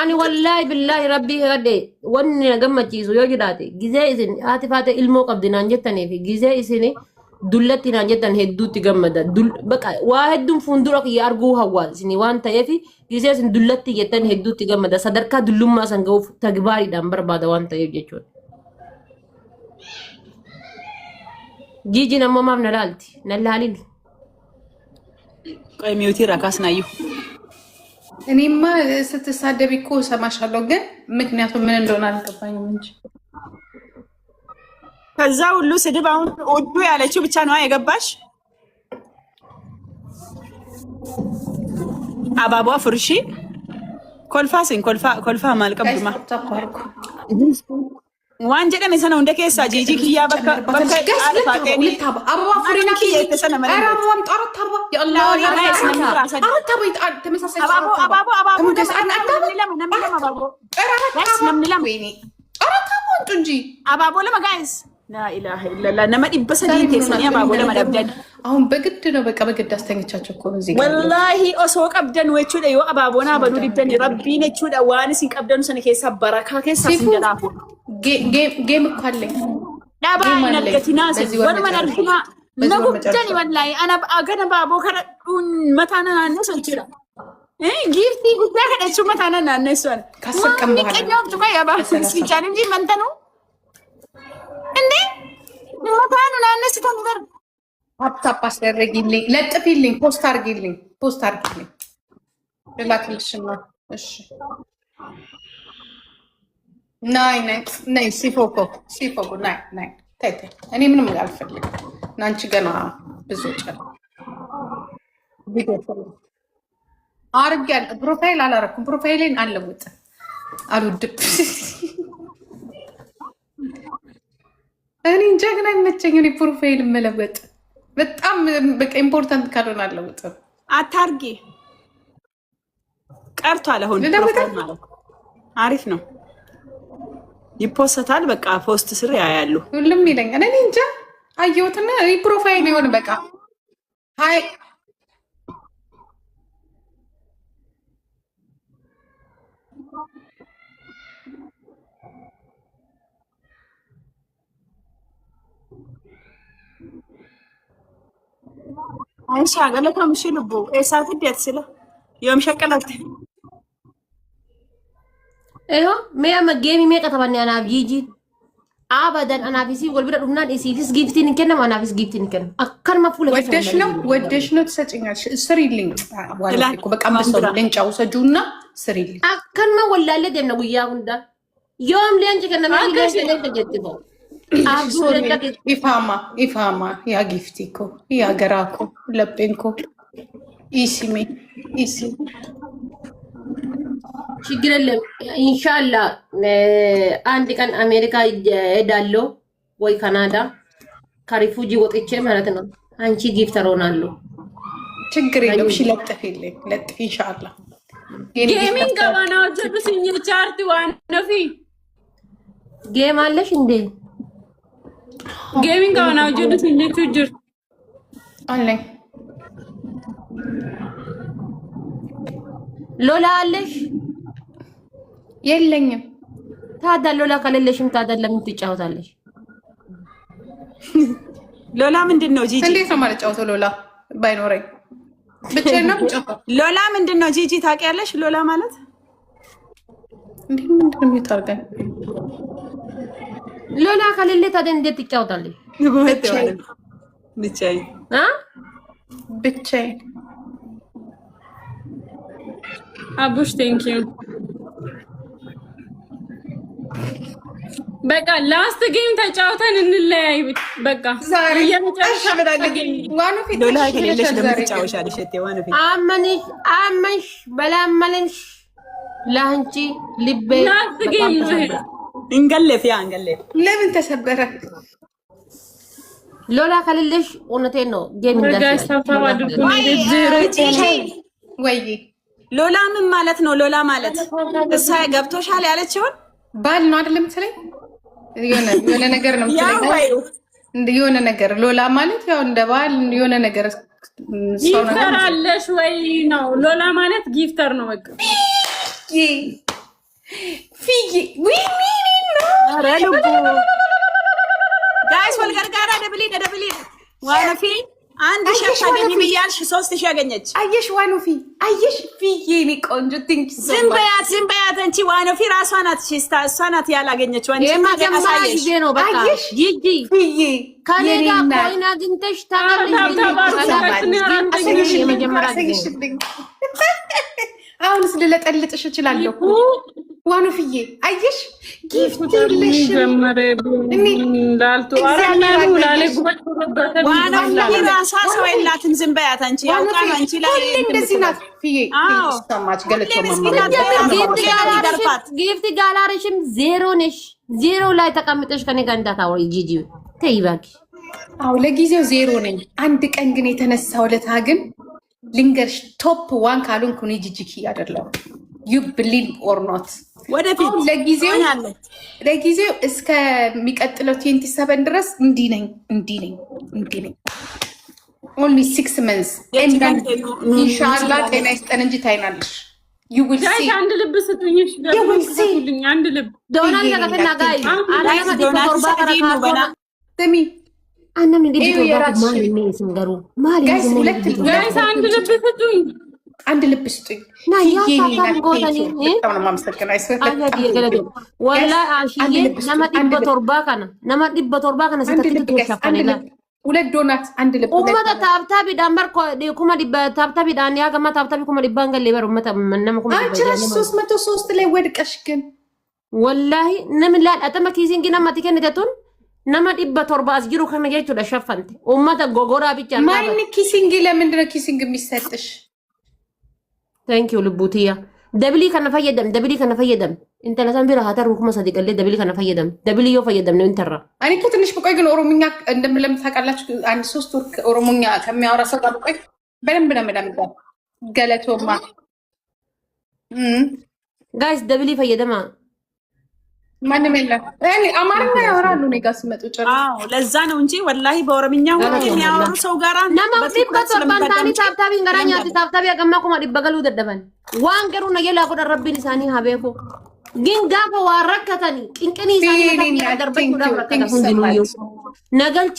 أنا والله بالله ربي هدي وني نجمع شيء يوجد جداتي جزء إذن عاطفة المو قبضنا نجتني في جزء إذن دلتي نجتن هدو تجمع ده دل بقى واحد دم فندورك يارجو هوا سني وان تيفي جزء إذن دلتي جتن هدو تجمع ده صدرك دلهم ما سنجوف تجباري دامبر بعد وان تيف جتون جيجي نمو ما بنرالتي نلالين ቆይ ሚውቲ ራካስ ናዩ እኔማ ስትሳደቢ እኮ ሰማሻለሁ፣ ግን ምክንያቱም ምን እንደሆነ አልገባኝም እንጂ ከዛ ሁሉ ስድብ አሁን ወዱ ያለችው ብቻ ነው የገባሽ። አባባ ፍርሺ ኮልፋሲን ኮልፋ ማልቀብማ ተቋርኩ ዋንጀ ቀን ሰነው እንደ ኬሳ ጂጂ ኪያ በቃ አልፋቴኒ አባባ ፍሪና ኪያ የተሰነ ማለት አባባም ጣራታ አባባ ያአላህ ያ አራታ ወይ ተመሳሳይ አባባ ወንጡ እንጂ አባቦ ለማጋይስ ላ ኢላሃ ኢላላህ ነመዲ በሰዲን ተሰኒ አባቦ ለማዳብደን አሁን በግድ ነው በቃ በግድ አስተኛቻቸው እኮ ነው እዚህ ጋር ወላሂ ኦሶ ቀብደን ወቹ ደዮ አባቦና በዱ ዲበን ረቢ ነቹ ደዋን ሲቀብደኑ ሰነ ኬሳ በረካ ኬሳ ሲንደራፉ ጌም እኮ አለኝ ዳባ ነገቲና ወርመን አርግማ ነጉደኒ ወላሂ አና አገነ ባቦ ከረዱን መታና ነሰ ይችላ ጊፍቲ ጉዳ ከደቹ መታና ነሰን ካሰቀም በኋላ ከኛው ጥፋ ያባ ሲቻል እንጂ መንተኑ እንዴ መታኑ ናነስ ተንገር አፕታፕ አስደረጊልኝ ለጥፊልኝ ፖስት አርጊልኝ ለላክልሽማ እሺ ናይ ሲፎኮ ናይ ታይተ እኔ ምንም አልፈልግም። ናንቺ ገና ብዙ ጨር ቪዲዮ አርጋል ፕሮፋይል አላረኩም። ፕሮፋይሌን አለውጥ አልወድም። እኔ ጀግና ይመቸኝ። እኔ ፕሮፋይል መለወጥ በጣም በቃ ኢምፖርታንት ካልሆነ አለውጥ አታርጊ ቀርቷል። አሁን ፕሮፋይል ማለት አሪፍ ነው። ይፖስታል በቃ ፖስት ስር ያያሉ ሁሉም ይለኛል። እኔ እንጃ አየሁትና እኔ ፕሮፋይል ይሆን በቃ ሃይ አይሻ ገለታም ሽልቦ እሳት ደት ስለ يوم شكلت ايوه ما جيمي ميك طبعا انا بيجي ابدا انا بيسي والبدا ربنا اسيتس جيفتين كنا ما انا بس جيفتين كنا اكل ما فوله ودش ነው ተሰጭኛል ስሪልኝ ዋላኩ በቃ አንበሳው ለንጫው ሰጁና ስሪልኝ አከል ما ولا لدنا وياه እንዳ يوم لانج كنا ما ليش ተጀጥቦ ኢፋማ ያ ጊፍቲኮ ያ ገራኮ ለጴንኮ ኢሲሚ ችግር የለም ኢንሻአላህ አንድ ቀን አሜሪካ ሄዳለሁ ወይ ካናዳ ከሪፉጂ ወጥቼ ማለት ነው አንቺ ጊፍተር ሆናለሁ ችግር የለም እሺ ለጥፍ ኢንሻአላህ ጌሚንግ ጋባናው ጀብስኝ ቻርት ዋነፊ ጌም አለሽ እንዴ ጌሚንግ ጋባናው ጀብስኝ ቹጅር አለኝ ሎላ አለሽ የለኝም ታዲያ ሎላ ከሌለሽም ታዲያ ለምን ትጫወታለሽ ሎላ ምንድነው ጂጂ እንዴት ነው ማለት ጫወተው ሎላ ባይኖረኝ ብቻዬን ነው ጫወተው ሎላ ምንድነው ጂጂ ታውቂያለሽ ሎላ ማለት እንዴ ምንድነው የሚታርገኝ ሎላ ከሌለ ታዲያ እንዴት ትጫወታለሽ ብቻዬን አቡሽ ቴንክ ዩ በቃ ላስት ጌም ተጫውተን እንለያይ በቃ የመጨረሻ ጌም ሎላ ከሌለሽ ለምትጫወሻለሽ እቴዋን ፊት አመንሽ በላመንሽ ላንቺ ልቤ ላስት ጌም ነው እንገለፍ ለምን ተሰበረ ሎላ ከሌለሽ እውነቴን ነው ጌም ወይ ሎላ ምን ማለት ነው ሎላ ማለት እሷ ገብቶሻል ያለችውን ባል ነው አይደለም ትለኝ የሆነ ነገር ነው ትለኝ የሆነ ነገር ሎላ ማለት ያው እንደ ባል የሆነ ነገር ጊፍተር አለሽ ወይ ነው ሎላ ማለት ጊፍተር ነው በቃ ፊዬ ጋይስ ወልገርጋራ ደብሊ ዋነፊ አንድ ሺህ አገኘ ብያልሽ 3000 አገኘች። አየሽ ዋኖፊ አየሽ ፊዬ እኔ ቆንጆ ቲንክ ሶ ዝም በያት አንቺ ዋኖፊ ራሷ ናት እሷ ናት ያላገኘችው። አንቺ የመጀመሪያ ጊዜ ነው። በቃ ጂጂ ፊዬ ከኔ ጋር ኮይና አግኝተሽ ታናግሪኝ። የመጀመሪያ ጊዜ አሁን ስለለጠልጥሽ እችላለሁ። ዋኖፊዬ አየሽ ጊፍት የለሽም እንዳልቱ አረናሉ ላለ ጉበት ዋኖፊ ራሷ ሰው የላትም። ዝም በያት አንቺ ያውቃ አንቺ ላይ እንደዚህ ናት ፊዬ። ሰማች ገለቶ ጊፍት ጋላርሽም ዜሮ ነሽ። ዜሮ ላይ ተቀምጠሽ ከኔ ጋር እንዳታወሪ ጂጂ ተይ እባክሽ። አዎ ለጊዜው ዜሮ ነኝ። አንድ ቀን ግን የተነሳው ለታ ግን ልንገርሽ ቶፕ ዋን ካልሆንኩ እኔ ጂጂኪ አይደለሁ። ዩ ብሊቭ ኦር ኖት ወደፊት ለጊዜው እስከሚቀጥለው 27 ድረስ እንዲህ ነኝ። ኦንሊ 6 መንዝ ኢንሻአላህ ጤና ይስጠን እንጂ ታይናለሽ። ዩ ዊል ሲ አንድ ልብ ስጡኝሽ ገቡልኝ። አንድ ልብ ዶናል ተከፈና ጋይ አላማ ዲኮርባ ከራካ ተሚ አንም እንዴ ዲኮርባ ማን ነው ሲንገሩ ማን ነው ጋይስ አንድ ልብ ስጡኝ። አንድ ልብ ስጡኝ። ና ያሳታን ጎታኒ በጣም ማመሰግናለሁ። አያ ዲገለደ ወላ አሽዬ ነማዲ በቶርባ ከነ ሰተክቱ ተሸፈነላ ሁለት ዶናት አንድ ልብ ኡመታ ታብታቢ ዳምበር ኩማ ዲባ ታብታቢ ዳን ያገማ ታብታቢ ኩማ ዲባን ገለ በር ኡመታ መነም ኩማ አንቺ 303 ላይ ወድቀሽ ግን ወላሂ ነምላል አተማ ኪሲንግ ነማቲ ከነተቱን ነማዲ በቶርባ አስጅሩ ከነጀቹ ለሸፈንት ኡመታ ጎጎራ ብቻ ማን ኪሲንግ ለምንድን ነው ኪሲንግ የሚሰጥሽ? Thank you ልቡትያ ደብሊ ከነፈየደም እንተ ለሰን ቢራ ሀተር ሁክማ ሰዲቀለ ደብሊ ከነፈየደም ደብሊ ዮ ፈየደም ነው እንተራ እኔ እኮ ትንሽ ብቆይ ግን ኦሮሞኛ እንደምለም ታውቃላችሁ። አንድ 3 ወር ኦሮሞኛ ከሚያወራ ሰው ጋር ብቆይ በደንብ ነው የምለምደው። ገለቶማ ጋይስ ደብሊ ፈየደማ ማንም የለም። እኔ አማርኛ ያወራሉ እኔ ጋር ሲመጡ ጭራሽ። አዎ ለዛ ነው እንጂ ወላሂ በኦሮምኛ ሁሉ የሚያወሩ ሰው ጋራ ነማዲበት ባንታኒ ታብታቢ እንገራኛ ታብታቢ ያገማኩማ ዲበገሉ ደደበን ዋን ገሩ ነገላ ቆደ ረቢን ሳኒ ሀቤኮ ግን ጋፈ ዋረከተኒ ቅንቅኒ ሳኒ ተደርበኝ ዳብረከተ ሁንዲኑ ነገልቺ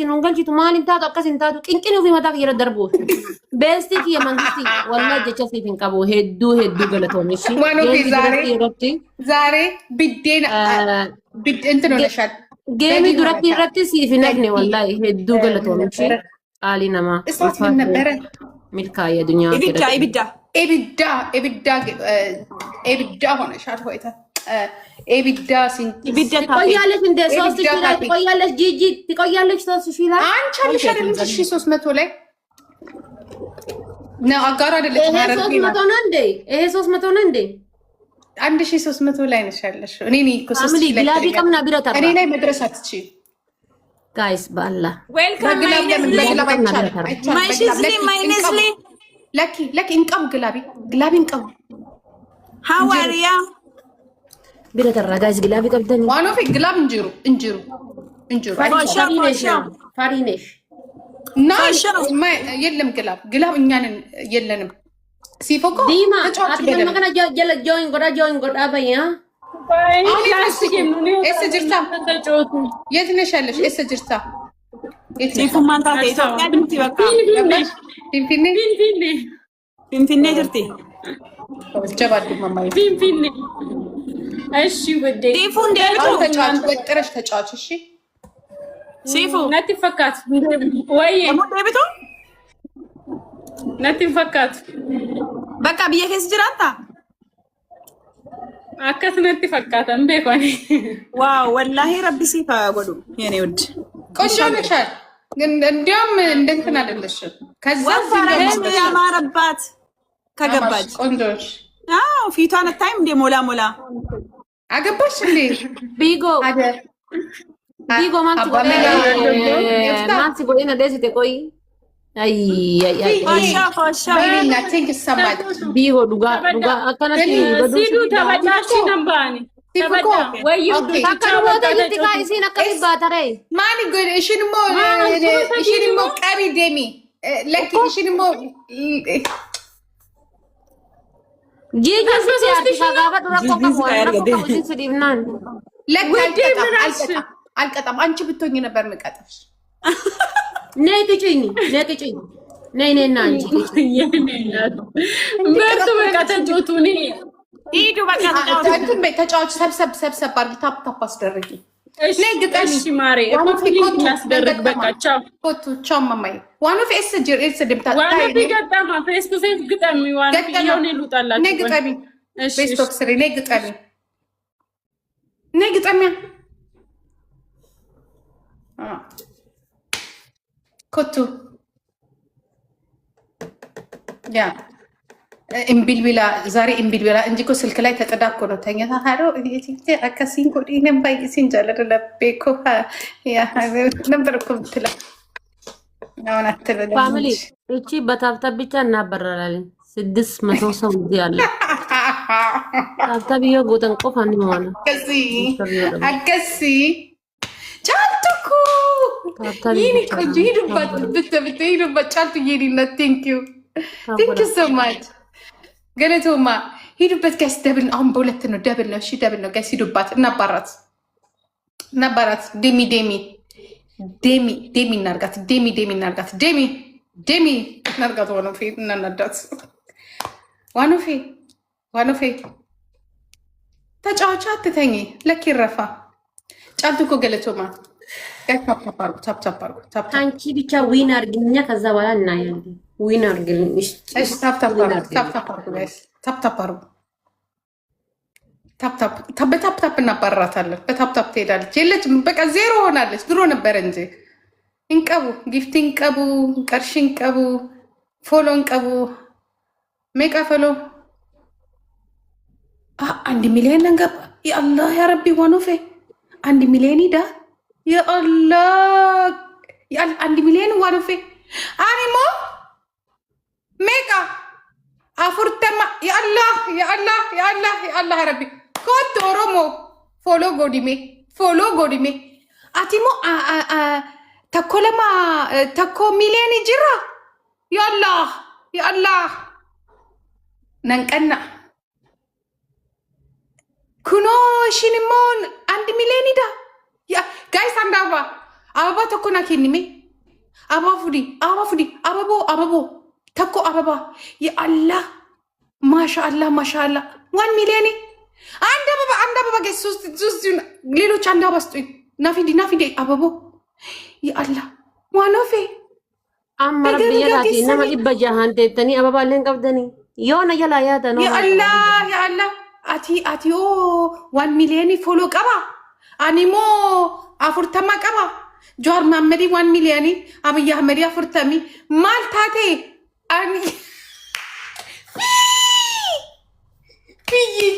ኑንገልቺ ቱማሊን ታቶ አከሲን ታቶ ቅንቅኒ ፊ መታክ ይረደርቦ ቤስቲክ የመንግስቲ ወላ ጀቸሲ ፊንቀቦ ሄዱ ገለቶን እሺ ዛሬ ቢዴን እንትን ሆነሻል። ጌሚ ዱረቲ ረቲ ሲፊነግኒ ወላ ሄዱ ገለቶን እሺ አሊ ነማ እስዋት ምን ነበረ ሚልካ የዱኛ ኤቢዳ ሆነሻል። ሆይታ ኤቢዳ ትቆያለሽ እንደ 3000 ላይ ትቆያለሽ። ጂጂ ትቆያለሽ 3000 ላይ አንቺ አለሽ አይደል? 300 ላይ ነው አጋራ አይደለሽ? ማለት ነው 300 ነው እንዴ? ይሄ 300 ነው እንዴ? 1300 ላይ ነሽ ያለሽ። እኔ ነኝ እኮ 3000 ላይ ግላቢ ቀምና ቢረታ እኔ ላይ መድረስ አትችይ ጋይስ ባላ ዌልካም ማይነስሊ ለኪ እንቀም ግላቢ እንቀም ሃው አር ዩ ቢረተራ ጋይስ ግላቢ ቀብደን ዋኖፊ ግላብ እንጅሩ ፋሪኔሽ እና የለም ግላብ እኛንን የለንም። ሲፎኮ ዲማ አትመከና ጆይን ጎዳ በያ ኤስ ጅርታ የት ነሽ ያለሽ? ኤስ ጅርታ ሲፉ ማንታ ኢትዮጵያ ድምቲ በቃ ፊንፊኔ ጅርቲ ጀባዱ ማማይ ፊንፊኔ እሺ ወዴ ሲፉ እንደልኩ ተጫዋች ወጥረሽ ተጫዋች እሺ ሲፉ ነቲ ፈካት ወይ ደብቶ ነቲ ፈካት በቃ ቢየከስ ጅራታ አከስ ነቲ ፈካት እንዴ ኮኒ ዋው ወላሂ ረቢ ሲፋ ጎዱ የኔ ውድ ቆንጆ ነሽ። ግን እንዲያም እንደንትን አይደለሽም። ከዛ ያማረባት ከገባች ቆንጆሽ አዎ ፊቷን ታይም እንደ ሞላ አገባሽ እንዴ ቢጎ ማንሲ ጎይና ደስቴ ቆይ አይ ፋሻ ቢሊና ቲንክ ሰማት ቢጎ ዱጋ አካናቲ ሲዱ ተባጃሽ ነምባኒ ተባጃ ወይ ታከሩታ ይቲካ ኢሲና ከቢባታሬ ማኒ ጎይ እሺንሞ ቀሪ ደሚ ለኪ እሺንሞ ጂጂ ሲያቲ ካጋባ ረቆ አልቀጣም። አንቺ ብትሆኚ ነበር የምቀጣሽ። ነይ ቅጭኝ። ነይ አንቺ በርቱ በቃ ተጫወቱ። ሂዱ በቃ ተጫዋች ሰብሰብ አድርጊ። ታፕ አስደርጊ። ነይ ግጠሚ። እሺ ማሬ ኮምፕሊት ያስደርግ። በቃ ቻው ቻው ማማዬ። ዋን ኦፍ ኤስ ድምታ ዋን ቢገጠማ ፌስ ቱ ፌስ ግጠሚ። ዋን ቢሆን ይሉጣላችሁ። ነይ ግጠሚ። ቤስት ኦፍ ስሪ ነይ ግጠሚ። ኮቱ ያ እምቢልቢላ ዛሬ እምቢልቢላ እንጂ እኮ ስልክ ላይ ተጥዳ እኮ ነው ተኝታ ሀዶ አካሲን ኮዲነም ባይሲን ጃለደ ለቤኮ ነበር እኮ ምትላ አሁን አትበለ ፋሚሊ እቺ በታብታብ ብቻ እናበራለን። 600 ሰው ያለ ታብታብ ይጎተን ቆፋን ነው አከሲ ጫልቱኩ ይሄን ቆንጆ ሂዱበት ጫልቱ ይሄድና ቴንክ ዩ ሶ ማች ገለቶማ ሂዱበት ጋይስ። ደብል አሁን በሁለት ነው። ደብል ነው። እሺ ደብል ነው ጋይስ። ሂዱባት። እናባራት ዴሚ እናርጋት። ዴሚ እናርጋት። ዋኖፌ እናናዳት። ዋኖፌ ተጫዋቻ አትተኝ። ለክ ይረፋ ጫልቱ እኮ ገለቶማ ታፕ አንቺ ብቻ ዊን አርግኛ። ከዛ በኋላ እናያለን። ዊን አርግልኝ። እሺ ታፕ እናባራታለን። በታፕታፕ ትሄዳለች። የለችም በቃ ዜሮ ሆናለች። ድሮ ነበረ እንጂ እንቀቡ፣ ጊፍት እንቀቡ፣ ቀርሽ እንቀቡ፣ ፎሎ እንቀቡ፣ ሜቃ ፎሎ 1 ሚሊዮን እንገባ። ያአላህ ያረቢ ዋኖፌ 1 ሚሊዮን ሂዳ ያአላህ 1 ሚሊዮን ዋኖፌ አኒሞ ሜቃ አፉርተማ ያአላህ ረቢ ኮት ኦሮሞ ፎሎ ጎዲሜ አቲሞ ተኮለማ ተኮ ሚሊዮን ጅራ ያአላህ ነንቀና ኩኖ ሽንሞን 1 ሚሊዮን ሂዳ ጋይስ አንድ አበባ ተኮና ኬኒሜ አበባ ፉዲ አበቦ ተኮ አበባ የአላህ ማሻአላ 1 ሚሊዮን አንድ አበባ ጋይስ። ሶስት ሌሎች አንድ አበባ ስጡኝ። ናፊዲ አበቦ የአላህ ዋኖፌ አማረብያታቲ ነማ ይበጃሃን ተተኒ አበባ ለን ቀብደኒ የሆነ ያላያተ ነው የአላህ አቲዮ 1 ሚሊዮን ፎሎ ቀባ አኒሞ አፉርተማ ቀባ ጆር ማመዲ 1 ሚሊዮን አብይ አህመድ አፉርተሚ ማልታቴ አኒ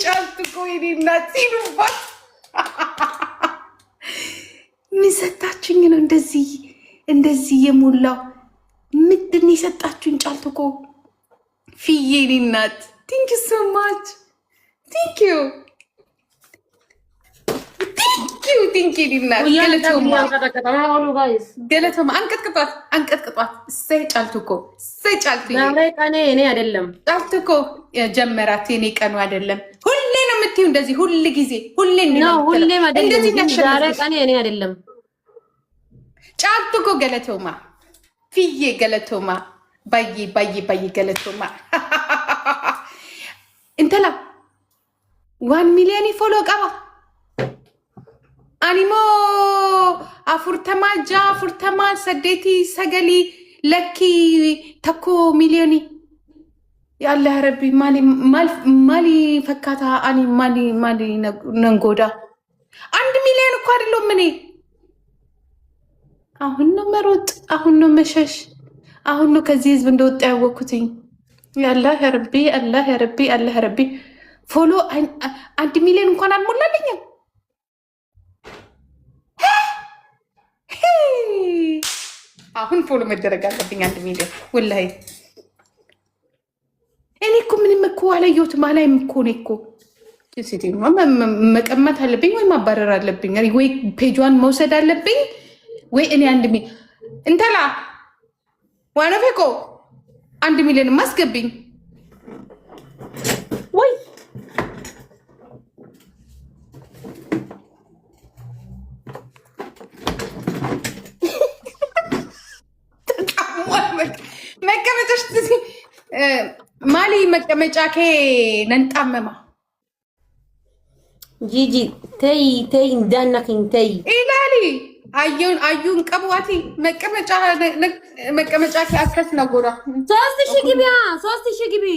ጫልቱ ኮይዲና ሲሉባት ምሰጣችኝ ነው እንደዚህ የሞላው ምንድን የሰጣችሁኝ? ጫልቱ እኮ ፍዬኔ ናት። ቲንክ ዩ ሶ ማች ቲንክ ዩ ዲናት ገለቶማ አንቀጥቅጧት። እሰይ ጫልቱ እኮ እሰይ ጫልቱ ቀኔ እኔ አይደለም። ጫልቱ እኮ ጀመራት የኔ ቀኑ አይደለም። ሁሌ ነው የምትይው እንደዚህ ሁል ጊዜ ሁሌ ዛሬ ቀኔ እኔ አይደለም። ጫልቱ እኮ ገለቶማ ፍዬ ገለቶማ ባዬ ገለቶማ እንተላ 1 ሚሊዮን ፎሎ ቀባ አኒሞ አፉርተማ ሰዴቲ ሰገሊ ለኪ ተኮ ሚሊዮኒ ያለ ረቢ ማሊ ፈካታ አኒ ማሊ ነንጎዳ 1 ሚሊዮን እኮ አይደለም። እኔ አሁን ነው መሮጥ፣ አሁን ነው መሸሽ፣ አሁን ነው ከዚህ ህዝብ እንደወጣ ያወቅኩትኝ። ያላህ ረቢ ፎሎ 1 ሚሊዮን እንኳን አልሞላልኝም። አሁን ፎሎ መደረግ አለብኝ 1 ሚሊዮን ወላሂ። እኔ እኮ ምንም እኮ አላየሁትም አላይም እኮ እኔ እኮ መቀመጥ አለብኝ ወይ ማባረር አለብኝ ወይ ፔጇን መውሰድ አለብኝ ወይ እኔ 1 ሚሊዮን እንተላ ዋነፌ እኮ 1 ሚሊዮን ማስገብኝ ወይ መቀመጫኬ ነንጣመማ ጂጂ ተይ እንዳናከኝ ተይ ኢላሊ አዩን ቀብዋቲ መቀመጫኬ አከስ ነጎራ 3000 ግቢያ 3000 ግቢ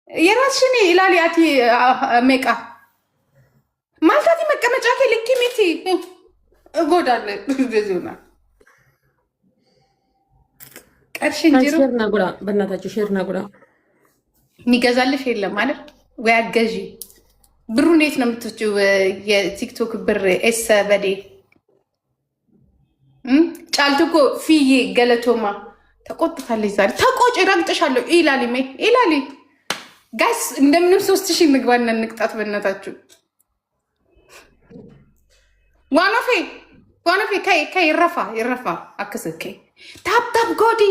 የራስሽኒ ኢላሊ አቲ ሜቃ ማልታቲ መቀመጫኬ ልኪ ሚቲ ጎዳለ በዚውና ቀርሽን ጅሩ ሼር ናጉራ በእናታችሁ ሼር ናጉራ የሚገዛልሽ የለም ማለት ወይ አገዢ ብሩን የት ነው የምትወጪው? የቲክቶክ ብር ኤሰ በዴ ጫልቱ እኮ ፊዬ ገለቶማ ተቆጥታለች ዛሬ። ተቆጭ ረግጥሻለሁ። ኢላሊ ጋይስ እንደምንም 3000 ምግባና እንቅጣት በእናታችሁ። ዋኖፌ ከይ ይረፋ አክስከ ታፕ ጎዲ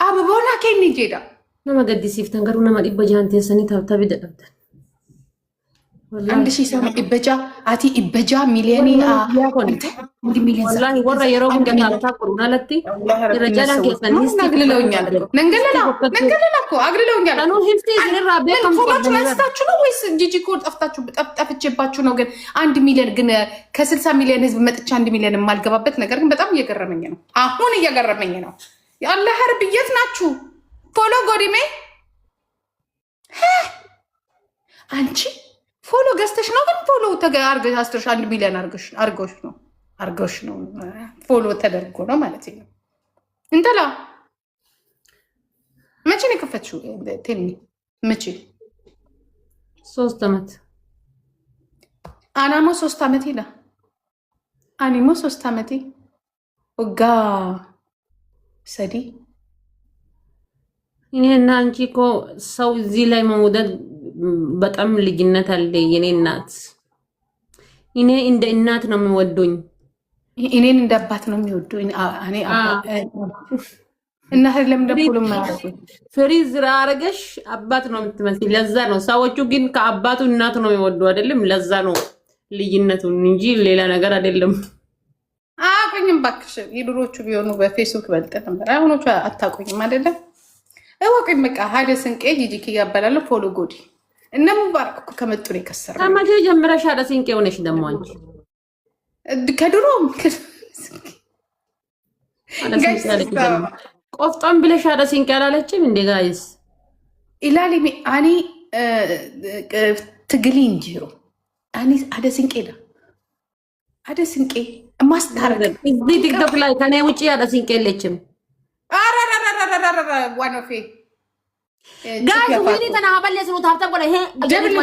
አበቦና ከኒ ጄዳ nama gaddisiiftan garuu nama dhibba jahan teessanii taabtaabii dadhabdan. አንድ ሺህ ሰው ኢበጃ አቲ ኢበጃ ሚሊዮኒ ወላሂ ወራ የሮብ ገታታ ቁሩና ለቲ ይረጃላን ከሰኒስ ነግለውኛል እኮ አግልለውኛል። አኑ ሂፍቲ ዝራ በከም ተቆጣጣችሁ ነው ወይስ ጂጂ ኮድ ጠፍታችሁባችሁ ነው? ግን 1 ሚሊዮን ግን ከ60 ሚሊዮን ህዝብ መጥቻ 1 ሚሊዮን የማልገባበት ነገር ግን በጣም እየገረመኝ ነው። አሁን እየገረመኝ ነው። ያለ ሀርብየት ናችሁ ፎሎ ጎዲሜ አንቺ ፎሎ ገዝተሽ ነው? ግን ፎሎ አርገሽ አስተሽ 1 ሚሊዮን አርገሽ ነው ፎሎ ተደርጎ ነው ማለት ነው። እንተላ መቼ ነው የከፈትሽው? ቴኒ መቼ? 3 ዓመት አናሞ 3 ዓመት ይላ አኒሞ 3 ዓመት ወጋ ሰዲ እኔና አንቺ እኮ ሰው እዚህ ላይ መውደድ በጣም ልጅነት አለ። የኔ እናት እኔ እንደ እናት ነው የሚወዱኝ፣ እኔን እንደ አባት ነው የሚወዱኝ። እኔ እና ለምን ደብሎ ማለት ፍሪዝ አረገሽ አባት ነው የምትመስል። ለዛ ነው ሰዎቹ ግን ከአባቱ እናት ነው የሚወዱ አይደለም። ለዛ ነው ልጅነቱ እንጂ ሌላ ነገር አይደለም። አቆኝም ባክሽ ይድሮቹ ቢሆኑ በፌስቡክ በልጠ ነበር። አሁኖቹ አታቆኝም አይደለም። እወቅኝ በቃ ሀደ ስንቄ ጂጂክ ያባላለሁ ፎሎ ጎዲ እነ ሙባረክ እኮ ከመጡ ነው የከሰረ። ከመቼ ጀምረሽ ሀደ ስንቄ ሆነሽ ደግሞ አንቺ? ከድሮም ቆፍጣን ብለሽ ሀደ ስንቄ አላለችም እንዴ ጋይስ? ኢላሊ አኒ ትግሊ እንጂሮ አኒ ሀደ ስንቄ ዳ ሀደ ስንቄ ማስታረቅ እዚህ ቲክቶክ ላይ ከኔ ውጪ ሀደ ስንቄ የለችም። ዋኖፌ ጋይስ ወይኔ ተናበለስ ነው ታብታ ቆዳ ይሄ ደብል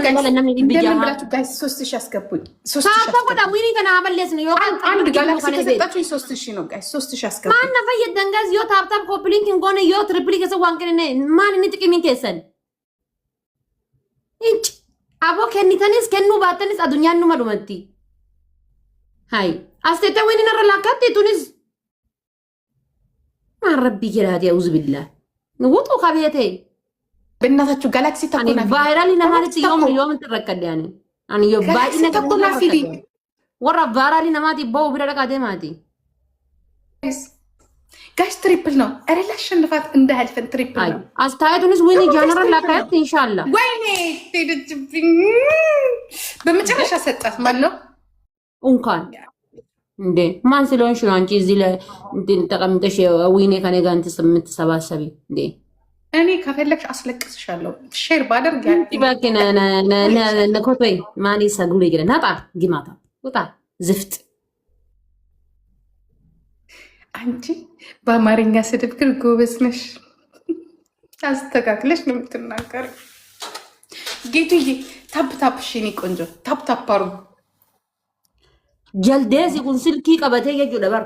ብላችሁ ጋይስ 3000 አስገቡኝ። 3000 ታብታ ቆዳ ወይኔ ተናበለስ ነው ዮ አንድ ጋላክሲ ከሰጣችሁ 3000 ነው ጋይስ 3000 አስገቡኝ። ማን ነፈየ ደንጋዝ ዮ ታብታ ኮፕሊንግ እንጎነ ዮ ትሪፕሊክ ሰዋን ከነ ማን ንጥቅሚን ከሰን እንጭ አቦ ከኒተንስ ከኑ ባተንስ አዱኛኑ መዱመቲ ሃይ አስተተ ወይኔ ነረላካት ቱንስ ማረቢ ይራዲ አውዝ ቢላ ንውጡ ከቤቴ በእናታችሁ ጋላክሲ ታቆና ቫይራል ለማለት ዮም ተረከደ ያኔ አን ዮ ባይ ታቆና ፊዲ ወራ ቫይራል ለማለት ይባው ቢረቃ ደማቲ ጋይስ ትሪፕል ነው አረላ አሸንፋት እንዳልፈን ትሪፕል ነው። አስተያየቱንስ ወይኔ ጀነራል ላካት ኢንሻአላህ ወይኔ ትድጅብኝ በመጨረሻ ሰጣት ማለት ነው እንኳን እንዴ ማን ስለሆንሽ ነው አንቺ እዚህ ላይ ተቀምጠሽ ወይኔ ከኔ ጋር የምትሰባሰቢ እንዴ? እኔ ከፈለግሽ አስለቅስሻለሁ። ሼር ባደርግ ያን ይባከና ነኮቶይ ማን ይሰግሉ ይገና ናጣ ግማታ ወጣ ዝፍት አንቺ በአማርኛ ስድብ ግን ጎበዝ ነሽ። አስተካክለሽ ነው የምትናገር። ጌቱዬ ታፕ ሽኒ ቆንጆ ታፕ አርጉ ጀልዴስ ይኩን ስልኪ ቀበቴ የጁ ደበር